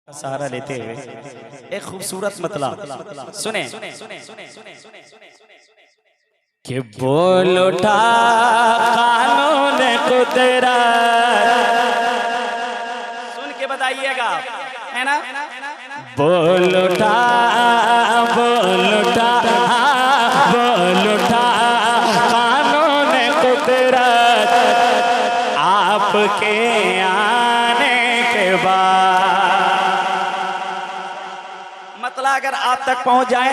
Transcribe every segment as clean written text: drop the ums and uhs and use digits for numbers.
सहारा लेते हुए एक खूबसूरत मतलब सुने कि बोल उठा कानून कुदरत, सुन के बताइएगा, है ना। बोल उठा कानून कुदरत, आपके आने के बाद मतलब अगर आप तक पहुंच जाए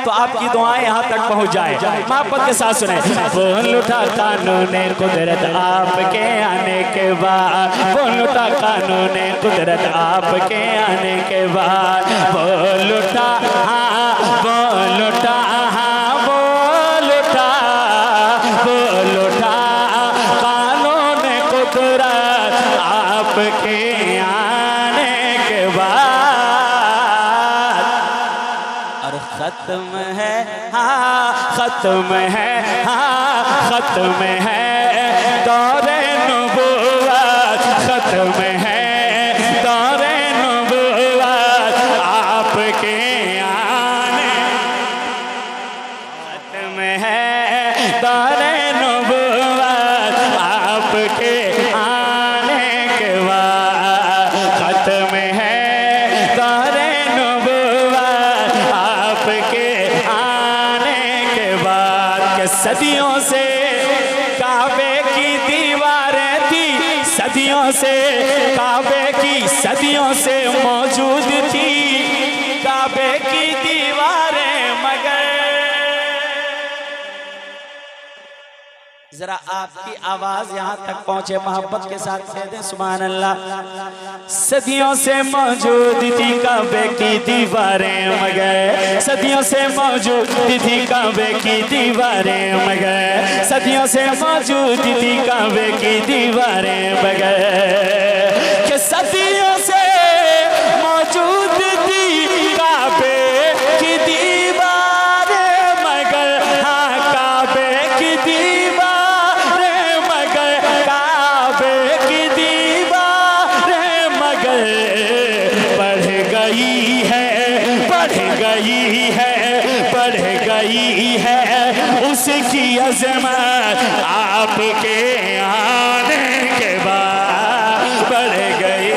तो आपकी दुआएं यहाँ तक पहुंच जाए। मोहब्बत के साथ सुने। बोल उठा कानून कुदरत, आपके आने के बाद। बोल उठा कानून कुदरत, आपके आने के बाद। बोल उठा हाँ, बोल उठा हाँ, बोल उठा कानून कुदरत, आपके आने के बाद। और खत्म है हाँ, खत्म है हाँ, खत्म है दौरे नबुव्वत, खत्म है दौरे नबुव्वत, आपके आने। खत्म है दौरे नबुव्वत, आपके आने के बाद। खत्म है दौरे नबुव्वत, आपके आने के बाद। के सदियों से काबे की दीवारें थी, सदियों से काबे की, सदियों से मौजूद थी काबे की दीवारें, मगर जरा आपकी आवाज यहाँ तक पहुंचे, मोहब्बत के साथ कह दें सुभान अल्लाह। सदियों से मौजूद थी काबे की दीवारें, मगर सदियों से मौजूद थी काबे की दीवारें, मगर सदियों से मौजूद थी काबे की दीवारें, मगर कि सदियों से मौजूद थी काबे की दीवारें, मगर हाँ काबे की दीवारें, मगर काबे की दीवारें, मगर बढ़ गई है, बढ़ गई है, बढ़ गई है उसकी अज़मत, आपके आने के बाद। बढ़ गई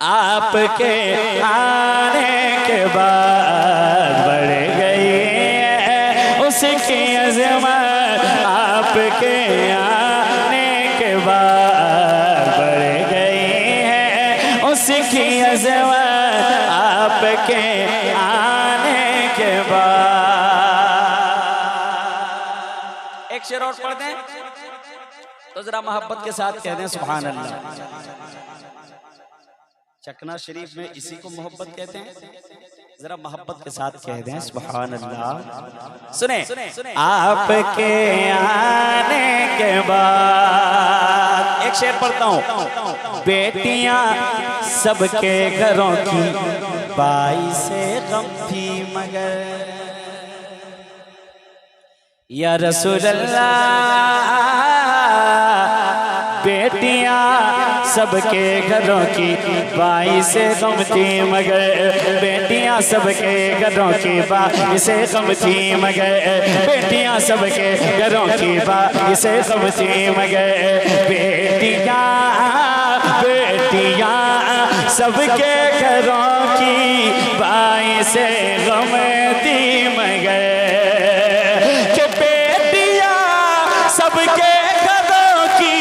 आपके आने के बाद, बढ़ गई है उसकी अज़मत, आपके आने के बाद। बढ़ गई है उसकी अज़मत, आपके आने के बाद। एक शेर और पढ़ दें तो जरा मोहब्बत के साथ कह दें सुभान अल्लाह। चकना शरीफ में इसी को मोहब्बत कहते हैं, जरा मोहब्बत के साथ कह दें सुभान अल्लाह। सुने आपके आने के बाद एक शेर पढ़ता हूँ। बेटियां सबके घरों की बाई से गम थी, मगर या रसूल अल्लाह, बेटियां सबके घरों की बाई से गम थी, मगर बेटियां सबके घरों की बाई से गम थी, मगर बेटियां सबके घरों की बाई से गम थी, मगर बेटियां बेटियां सबके घरों की बाई से गम थी, मगर कि बेटियां सबके घरों की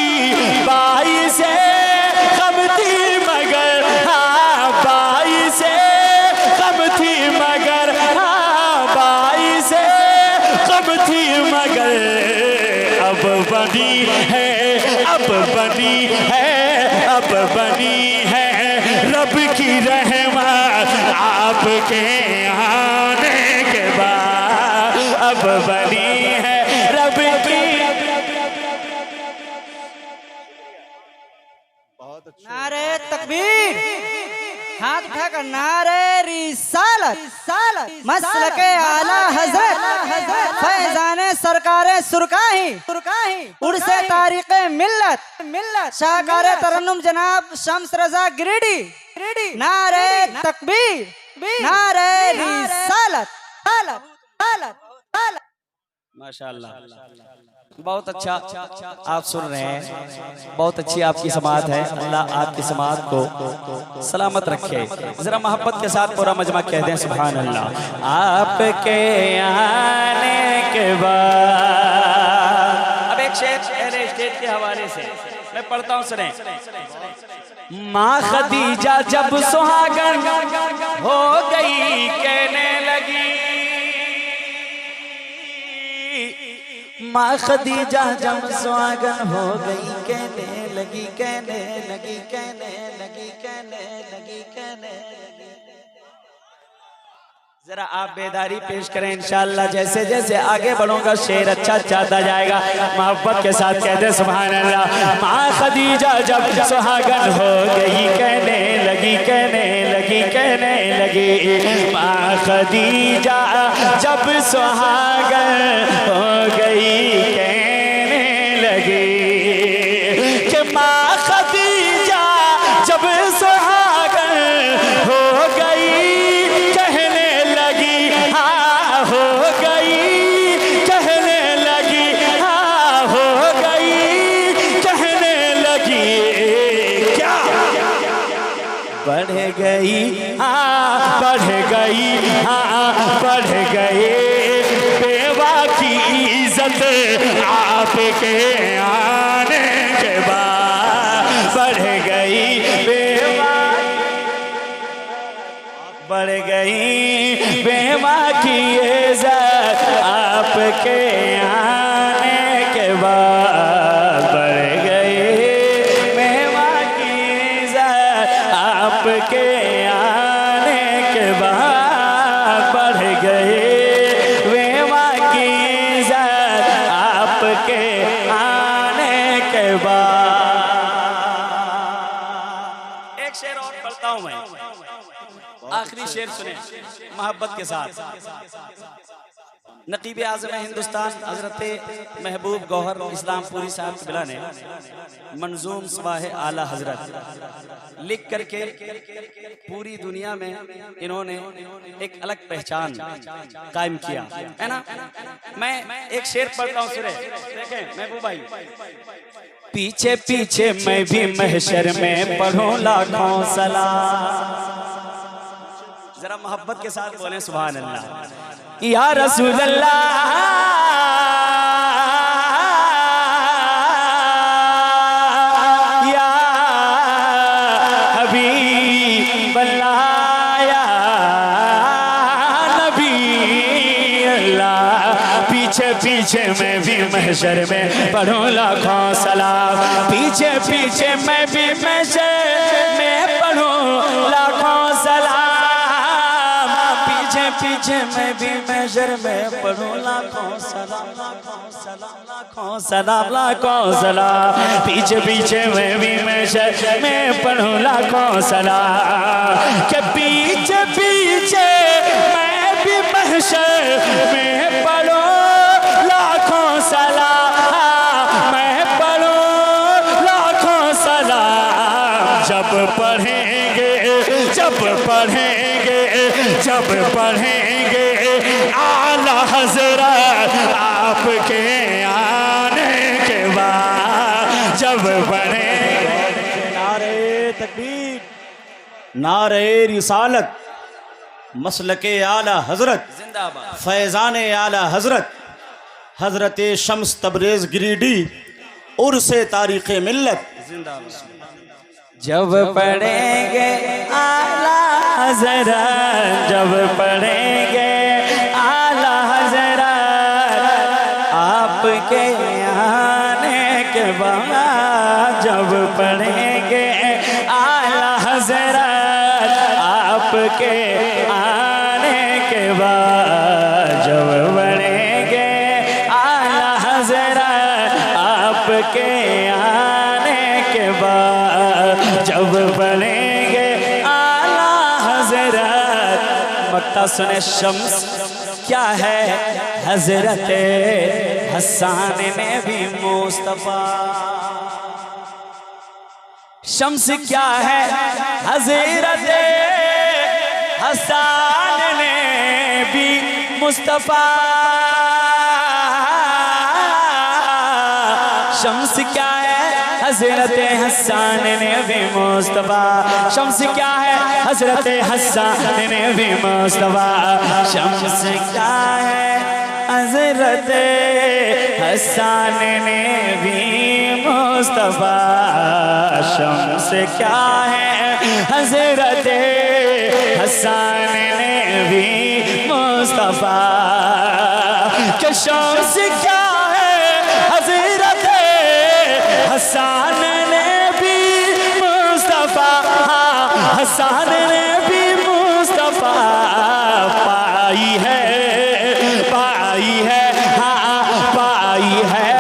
बाई से गम थी, मगर हाँ बाई से गम थी, मगर हाँ बाई से गम थी, मगर अब बनी है, अब बनी है, अब बनी है रब की रहमत, आपके आने के बाद। अब बनी है रब की। नारे तकबीर, हाथ उठाकर नारे रिसालत मसलके आला हजरत फैजाने सरकारे सुरकाही उर्से तारीक़े मिल्लत शाहकारे तरन्नुम जनाब शम्स रजा गिरिडी नारे तकबीर नारे रिसालत माशाअल्लाह, बहुत अच्छा आप सुन रहे हैं, बहुत अच्छी आपकी समात है। अल्लाह आपकी समात को सलामत रखे। जरा मोहब्बत के साथ पूरा मजमा कह दें सुभान अल्लाह। आपके आने के बाद अब एक शेर पहले स्टेज के हवाले से मैं पढ़ता हूँ, सुने। माँ खदीजा जब सुहागन हो गई कहने लगी, माँ खदीजा जब सुहागन हो गई कहने लगी। जरा आप बेदारी पेश करें इंशाअल्लाह। जैसे जैसे आगे बढ़ूंगा शेर अच्छा चाहता जाएगा। मोहब्बत के साथ कह दे सुभान अल्लाह। माँ खदीजा जब सुहागन हो गई कहने लगी। माँ खदीजा जब सुहागन हो गई कहने लगी कि माँ खदीजा जब सुहागन हो गई कहने लगी, हाँ हो गई कहने लगी, हाँ हो गई कहने लगी। क्या बढ़ गई, हाँ बढ़ गई, हाँ बढ़ गए बेवा की इज्जत आपके आने के बाद। बढ़ गई बेवा, बढ़ गई बेवा की इज्जत आपके आने के बाद। बढ़ गई बेवा की इज्जत आपके आने के बाद। बढ़ गए बेवा की इज्जत आपके आने के बाद। एक शेर और पढ़ता हूं मैं, आखिरी शेर सुने मोहब्बत के साथ। नकीब आज़म हिंदुस्तान हजरत महबूब गौहर इस्लामपुरी साहब क़िबला ने मंजूम सवाह आला हजरत लिख करके पूरी दुनिया में इन्होंने एक अलग पहचान कायम किया है ना। मैं एक शेर पढ़ता हूँ, सुने देखें महबूब भाई। पीछे पीछे मैं भी महशर में पढ़ूं लाखों सलाम। जरा मोहब्बत के साथ बोले सुभान अल्लाह। या रसूल अल्लाह, या हबीब अल्लाह, या नबी अल्लाह। पीछे पीछे मैं भी महशर में पढ़ूं लाखों सलाम। पीछे पीछे मैं भी महशर में पढ़ूं लाखों सलाम। पीछे मैं भी महशर में पढ़ूं लाखों सलाम, लाखों सलाम, लाखों सलाम। पीछे पीछे मैं भी महशर में पढ़ूं लाखों सलाम। के पीछे पीछे मैं भी महशर में पढ़ूं लाखों सलाम। मैं पढ़ूं लाखों सलाम। जब पढ़ेंगे, जब पढ़ेंगे, जब पढ़ेंगे आला हज़रत आपके आने के बाद। जब पढ़ेंगे नारे तकबीर, नारे रिसालत, मसलके आला हज़रत जिंदाबाद, फैज़ाने आला हज़रत हज़रत शम्स तबरेज़ गिरिडी उर्से तारीख़े मिल्लत जिंदाबाद। जब पढ़ेंगे आला हज़रत, जब पढ़ेंगे आला हज़रत आपके आने के बाद। जब पढ़ेंगे आला हज़रत आपके आने के बाद। जब पढ़ेंगे आला हज़रत आपके आने के बाद। जब पढ़ेंगे आला बता सुने शम्स क्या है हजरत हसन ने भी मुस्तफा। शम्स क्या है हजरत हसन ने भी मुस्तफा। शम्स क्या है हजरत हसन ने भी मुस्तफा। शम्स क्या है हजरत हसन ने भी मुस्तफा। शम्स क्या है हजरत हसन ने भी मुस्तफा। शम्स क्या है हजरत हसन ने भी मुस्तफा। कि शम्स क्या है हजरत हसन ने भी मुस्तफा। हसन ने भी मुस्तफा पाई है हाँ पाई है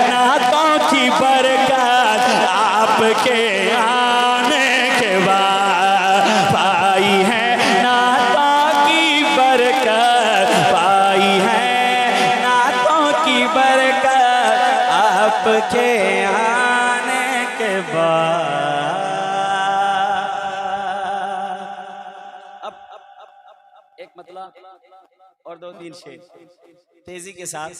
नातों की बरकत आपके आने के बाद। पाई है नातों की बरकत, पाई है नातों की बरकत आपके आने के बाद। अब एक मतलब और 2-3 शेर तेजी के साथ।